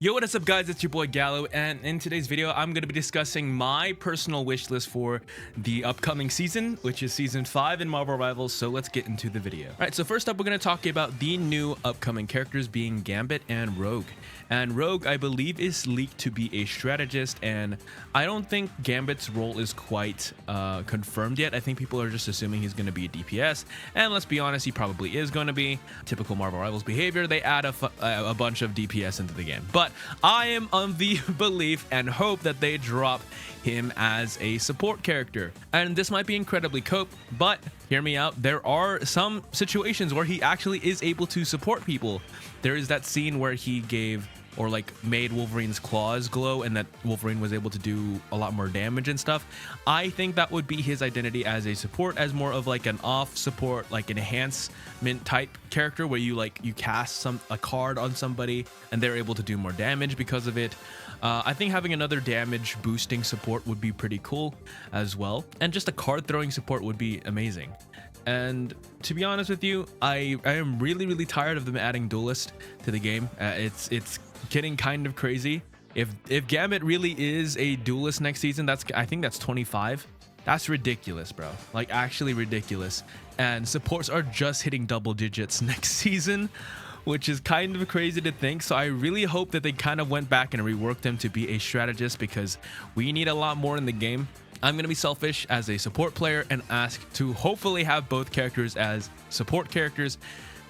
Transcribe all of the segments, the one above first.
Yo, what is up guys, it's your boy Gallo, and in today's video I'm going to be discussing my personal wish list for the upcoming season, which is season 5 in Marvel Rivals. So let's get into the video. Alright, so first up we're going to talk about the new upcoming characters being Gambit and Rogue. And Rogue, I believe, is leaked to be a strategist, and I don't think Gambit's role is quite confirmed yet. I think people are just assuming he's going to be a DPS, and let's be honest, he probably is going to be. Typical Marvel Rivals behavior, they add a bunch of DPS into the game. But I am of the belief and hope that they drop him as a support character. And this might be incredibly cope, but hear me out, there are some situations where he actually is able to support people. There is that scene where he gave or like made Wolverine's claws glow and that Wolverine was able to do a lot more damage and stuff. I think that would be his identity as a support, as more of like an off support, like enhancement type character where you cast a card on somebody and they're able to do more damage because of it. I think having another damage boosting support would be pretty cool as well, and just a card throwing support would be amazing. And to be honest with you, I am really tired of them adding Duelist to the game. It's getting kind of crazy. If Gambit really is a Duelist next season, I think that's 25. That's ridiculous, bro. Like, actually ridiculous. And supports are just hitting double digits next season, which is kind of crazy to think. So I really hope that they kind of went back and reworked them to be a strategist, because we need a lot more in the game. I'm going to be selfish as a support player and ask to hopefully have both characters as support characters.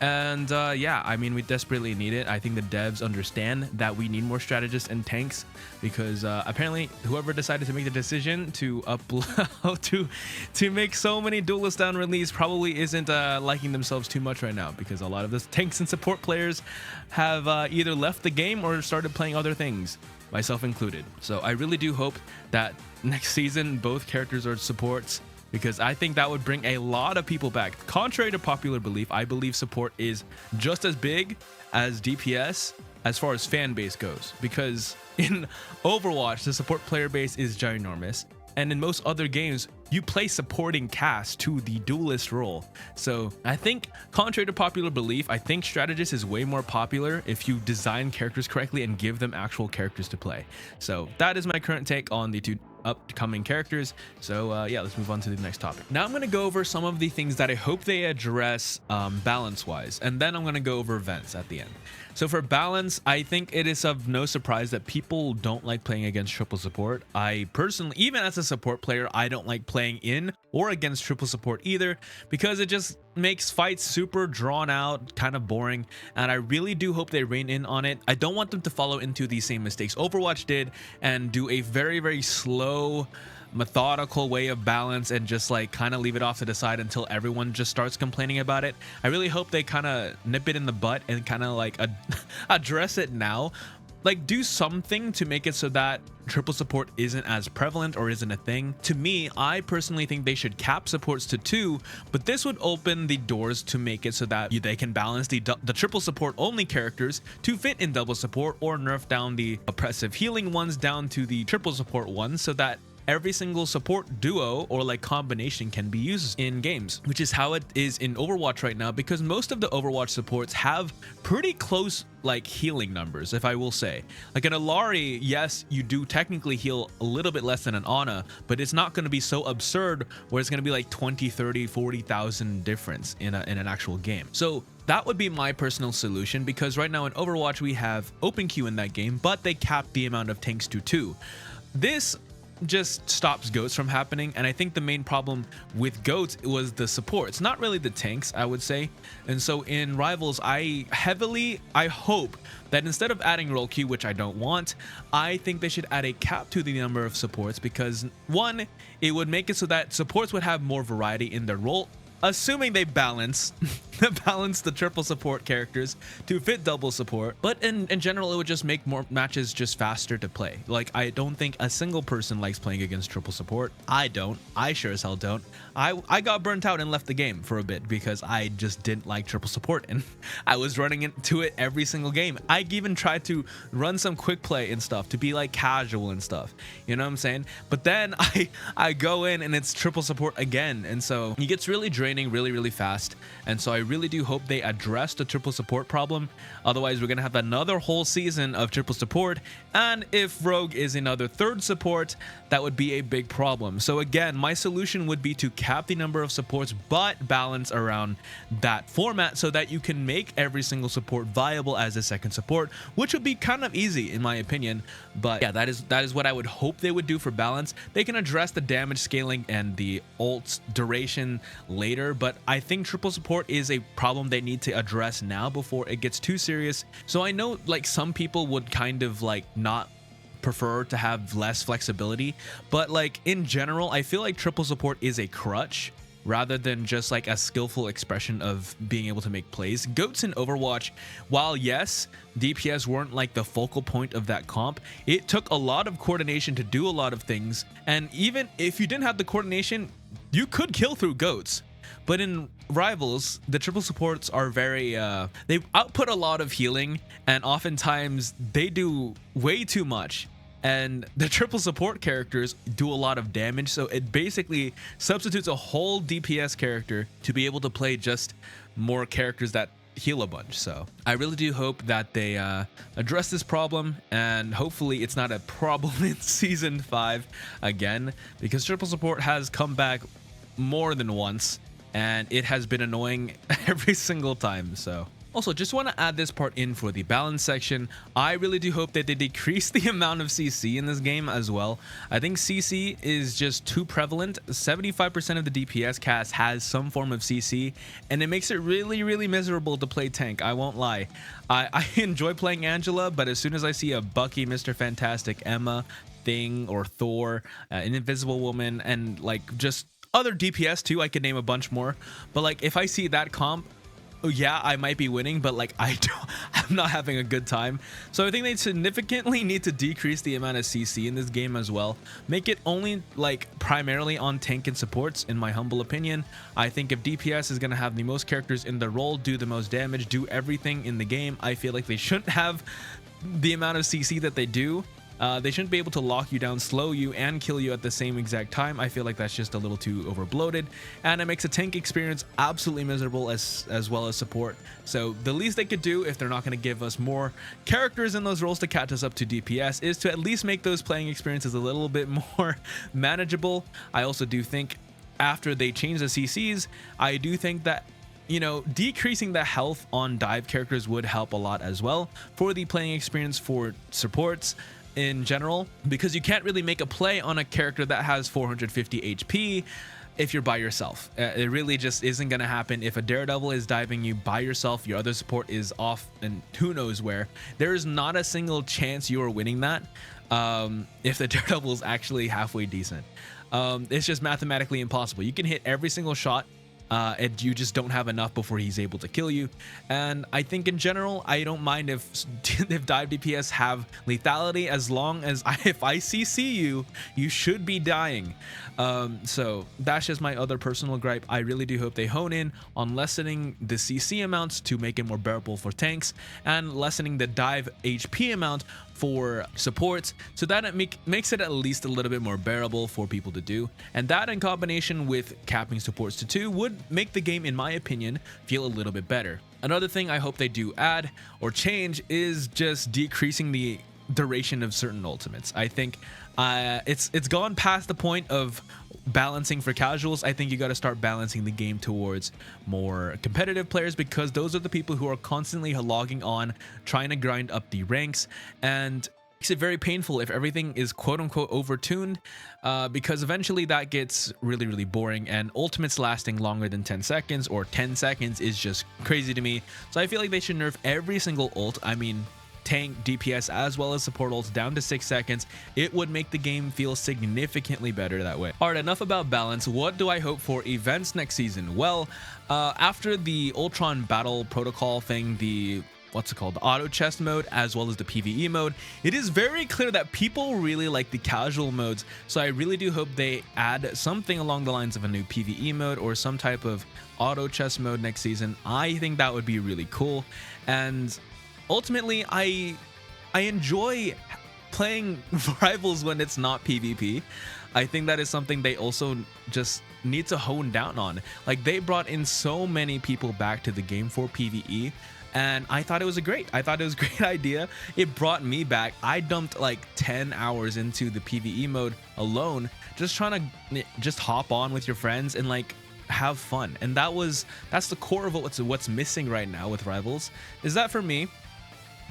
And yeah, I mean, we desperately need it. I think the devs understand that we need more strategists and tanks, because apparently whoever decided to make the decision to upload to make so many duelists down release probably isn't liking themselves too much right now, because a lot of the tanks and support players have either left the game or started playing other things, myself included. So I really do hope that next season both characters are supports, because I think that would bring a lot of people back. Contrary to popular belief, I believe support is just as big as DPS as far as fan base goes, because in Overwatch the support player base is ginormous, and in most other games you play supporting cast to the duelist role. So I think, contrary to popular belief, I think strategist is way more popular if you design characters correctly and give them actual characters to play. So that is my current take on the two upcoming characters. So yeah, let's move on to the next topic. Now I'm going to go over some of the things that I hope they address balance wise, and then I'm going to go over events at the end. So for balance, I think it is of no surprise that people don't like playing against triple support. I personally, even as a support player, I don't like playing in or against triple support either, because it just makes fights super drawn out, kind of boring, and I really do hope they rein in on it. I don't want them to follow into the same mistakes Overwatch did and do a very slow, methodical way of balance and just like kind of leave it off to the side until everyone just starts complaining about it. I really hope they kind of nip it in the butt and kind of like address it now. Like, do something to make it so that triple support isn't as prevalent or isn't a thing. To me, I personally think they should cap supports to 2, but this would open the doors to make it so that they can balance the triple support only characters to fit in double support, or nerf down the oppressive healing ones down to the triple support ones, so that every single support duo or like combination can be used in games, which is how it is in Overwatch right now, because most of the Overwatch supports have pretty close like healing numbers, if I will say. Like an Alari, yes, you do technically heal a little bit less than an Ana, but it's not going to be so absurd where it's going to be like 20, 30, 40,000 difference in an actual game. So that would be my personal solution, because right now in Overwatch we have open queue in that game, but they cap the amount of tanks to 2. This just stops goats from happening, and I think the main problem with goats was the supports, not really the tanks, I would say. And so in Rivals, I hope that instead of adding role queue, which I don't want, I think they should add a cap to the number of supports, because one, it would make it so that supports would have more variety in their role, assuming they balance the triple support characters to fit double support. But in general, it would just make more matches just faster to play. Like, I don't think a single person likes playing against triple support. I sure as hell don't. I got burnt out and left the game for a bit because I just didn't like triple support, and I was running into it every single game. I even tried to run some quick play and stuff to be like casual and stuff, you know what I'm saying? But then I go in and it's triple support again, and so it gets really draining draining really fast, and so I really do hope they address the triple support problem. Otherwise, we're gonna have another whole season of triple support, and if Rogue is another third support, that would be a big problem. So again, my solution would be to cap the number of supports but balance around that format so that you can make every single support viable as a second support, which would be kind of easy in my opinion. But yeah, that is what I would hope they would do for balance. They can address the damage scaling and the ult's duration later, but I think triple support is a problem they need to address now before it gets too serious. So I know like some people would kind of like not prefer to have less flexibility, but like in general, I feel like triple support is a crutch rather than just like a skillful expression of being able to make plays. Goats in Overwatch, while yes, DPS weren't like the focal point of that comp, it took a lot of coordination to do a lot of things, and even if you didn't have the coordination, you could kill through goats. But in Rivals, the triple supports are very they output a lot of healing, and oftentimes they do way too much, and the triple support characters do a lot of damage, so it basically substitutes a whole DPS character to be able to play just more characters that heal a bunch. So I really do hope that they address this problem, and hopefully it's not a problem in season 5 again, because triple support has come back more than once and it has been annoying every single time. So also, just want to add this part in for the balance section. I really do hope that they decrease the amount of CC in this game as well. I think CC is just too prevalent. 75% of the DPS cast has some form of CC, and it makes it really miserable to play tank. I won't lie. I enjoy playing Angela, but as soon as I see a Bucky, Mr. Fantastic, Emma, Thing, or Thor, an Invisible Woman, and like just other DPS too, I could name a bunch more. But like if I see that comp, yeah, I might be winning, but like I'm not having a good time. So I think they significantly need to decrease the amount of CC in this game as well. Make it only like primarily on tank and supports, in my humble opinion. I think if DPS is going to have the most characters in the role, do the most damage, do everything in the game, I feel like they shouldn't have the amount of CC that they do. They shouldn't be able to lock you down, slow you, and kill you at the same exact time. I feel like that's just a little too overbloated, and it makes a tank experience absolutely miserable as well as support. So the least they could do, if they're not going to give us more characters in those roles to catch us up to DPS, is to at least make those playing experiences a little bit more manageable. I also do think after they change the CCs, I do think that, you know, decreasing the health on dive characters would help a lot as well for the playing experience for supports in general, because you can't really make a play on a character that has 450 HP if you're by yourself. It really just isn't going to happen. If a Daredevil is diving you by yourself, your other support is off and who knows where, there is not a single chance you are winning that if the Daredevil is actually halfway decent. It's just mathematically impossible. You can hit every single shot, and you just don't have enough before he's able to kill you. And I think in general, I don't mind if dive DPS have lethality, as long as if I CC you, you should be dying. So that's just my other personal gripe. I really do hope they hone in on lessening the CC amounts to make it more bearable for tanks, and lessening the dive HP amount for supports, so that it makes it at least a little bit more bearable for people to do. And that, in combination with capping supports to 2, would make the game, in my opinion, feel a little bit better. Another thing I hope they do add or change is just decreasing the duration of certain ultimates. I think it's gone past the point of balancing for casuals. I think you got to start balancing the game towards more competitive players, because those are the people who are constantly logging on, trying to grind up the ranks, and makes it very painful if everything is quote-unquote overtuned, because eventually that gets really boring, and ultimates lasting longer than 10 seconds or 10 seconds is just crazy to me. So I feel like they should nerf every single ult. I mean, tank, DPS, as well as support ults down to 6 seconds. It would make the game feel significantly better that way. Alright, enough about balance. What do I hope for events next season? Well, after the Ultron battle protocol thing, the what's it called, the auto chest mode, as well as the PvE mode, it is very clear that people really like the casual modes. So I really do hope they add something along the lines of a new PvE mode or some type of auto chest mode next season. I think that would be really cool. And ultimately, I enjoy playing Rivals when it's not PvP. I think that is something they also just need to hone down on. Like, they brought in so many people back to the game for PvE, and I thought it was a great idea. It brought me back. I dumped like 10 hours into the PvE mode alone, just trying to just hop on with your friends and like have fun. And that's the core of what's missing right now with Rivals, is that for me,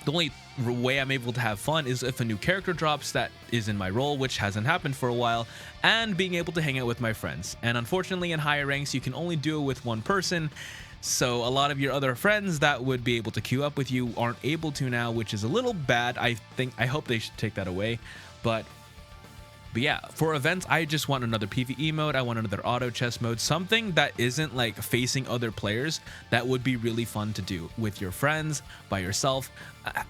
the only way I'm able to have fun is if a new character drops that is in my role, which hasn't happened for a while, and being able to hang out with my friends. And unfortunately, in higher ranks, you can only do it with one person. So a lot of your other friends that would be able to queue up with you aren't able to now, which is a little bad. I hope they should take that away. But yeah, for events, I just want another PvE mode. I want another auto chess mode, something that isn't like facing other players. That would be really fun to do with your friends, by yourself.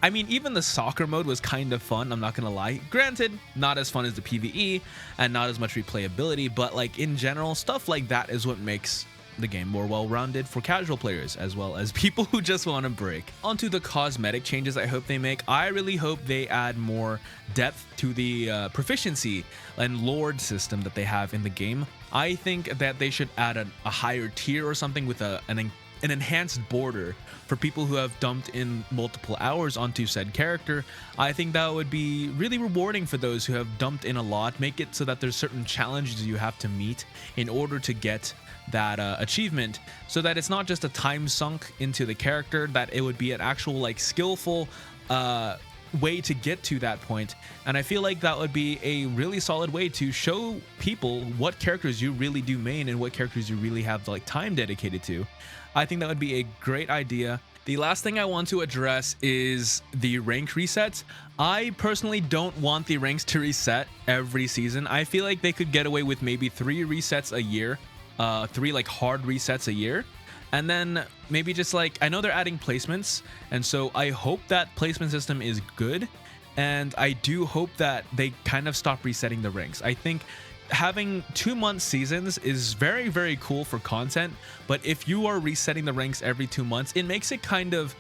I mean, even the soccer mode was kind of fun, I'm not gonna lie. Granted, not as fun as the PvE and not as much replayability, but like in general, stuff like that is what makes the game more well-rounded for casual players, as well as people who just want to break. Onto the cosmetic changes I hope they make. I really hope they add more depth to the proficiency and lord system that they have in the game. I think that they should add a higher tier or something with an enhanced border for people who have dumped in multiple hours onto said character. I think that would be really rewarding for those who have dumped in a lot. Make it so that there's certain challenges you have to meet in order to get that achievement, so that it's not just a time sunk into the character, that it would be an actual like skillful way to get to that point. And I feel like that would be a really solid way to show people what characters you really do main and what characters you really have like time dedicated to. I think that would be a great idea. The last thing I want to address is the rank resets. I personally don't want the ranks to reset every season. I feel like they could get away with maybe 3 resets a year. 3 like hard resets a year, and then maybe just like, I know they're adding placements, and so I hope that placement system is good, and I do hope that they kind of stop resetting the ranks. I think having 2-month seasons is very, very cool for content, but if you are resetting the ranks every 2 months, it makes it kind of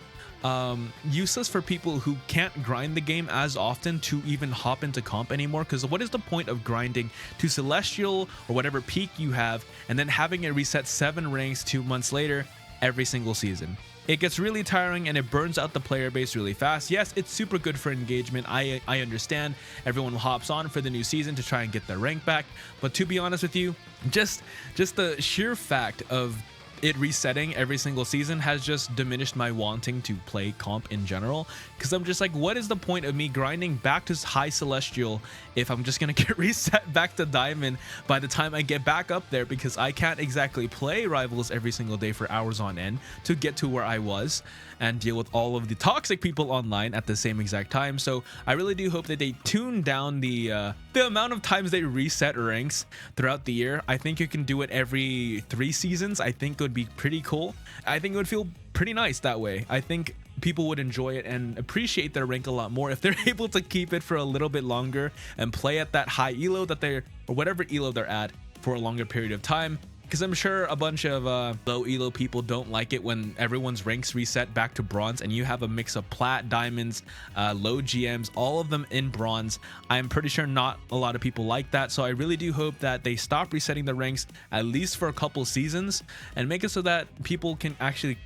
useless for people who can't grind the game as often to even hop into comp anymore. Because what is the point of grinding to Celestial or whatever peak you have and then having it reset 7 ranks 2 months later every single season? It gets really tiring and it burns out the player base really fast. Yes, it's super good for engagement. I understand everyone hops on for the new season to try and get their rank back, but to be honest with you, just the sheer fact of it resetting every single season has just diminished my wanting to play comp in general, because I'm just like, what is the point of me grinding back to high Celestial if I'm just gonna get reset back to Diamond by the time I get back up there, because I can't exactly play Rivals every single day for hours on end to get to where I was and deal with all of the toxic people online at the same exact time. So I really do hope that they tune down the amount of times they reset ranks throughout the year. I think you can do it every 3 seasons. I think it would be pretty cool. I think it would feel pretty nice that way. I think people would enjoy it and appreciate their rank a lot more if they're able to keep it for a little bit longer and play at that high elo that they're, or whatever elo they're at, for a longer period of time. Because I'm sure a bunch of low elo people don't like it when everyone's ranks reset back to bronze and you have a mix of plat, diamonds, low GMs, all of them in bronze. I'm pretty sure not a lot of people like that. So I really do hope that they stop resetting the ranks at least for a couple seasons and make it so that people can actually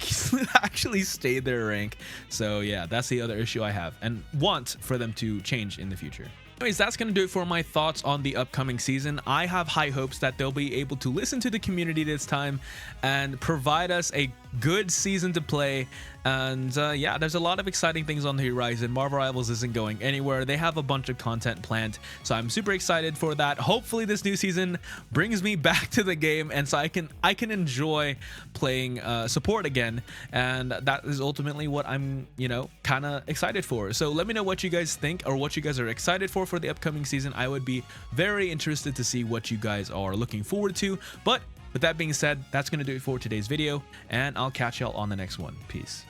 stay their rank. So yeah, that's the other issue I have and want for them to change in the future. Anyways, that's going to do it for my thoughts on the upcoming season. I have high hopes that they'll be able to listen to the community this time and provide us a good season to play. And yeah, there's a lot of exciting things on the horizon. Marvel Rivals isn't going anywhere. They have a bunch of content planned, so I'm super excited for that. Hopefully this new season brings me back to the game, and so I can enjoy playing support again, and that is ultimately what I'm, you know, kind of excited for. So let me know what you guys think or what you guys are excited for the upcoming season. I would be very interested to see what you guys are looking forward to. But with that being said, that's going to do it for today's video, and I'll catch y'all on the next one. Peace.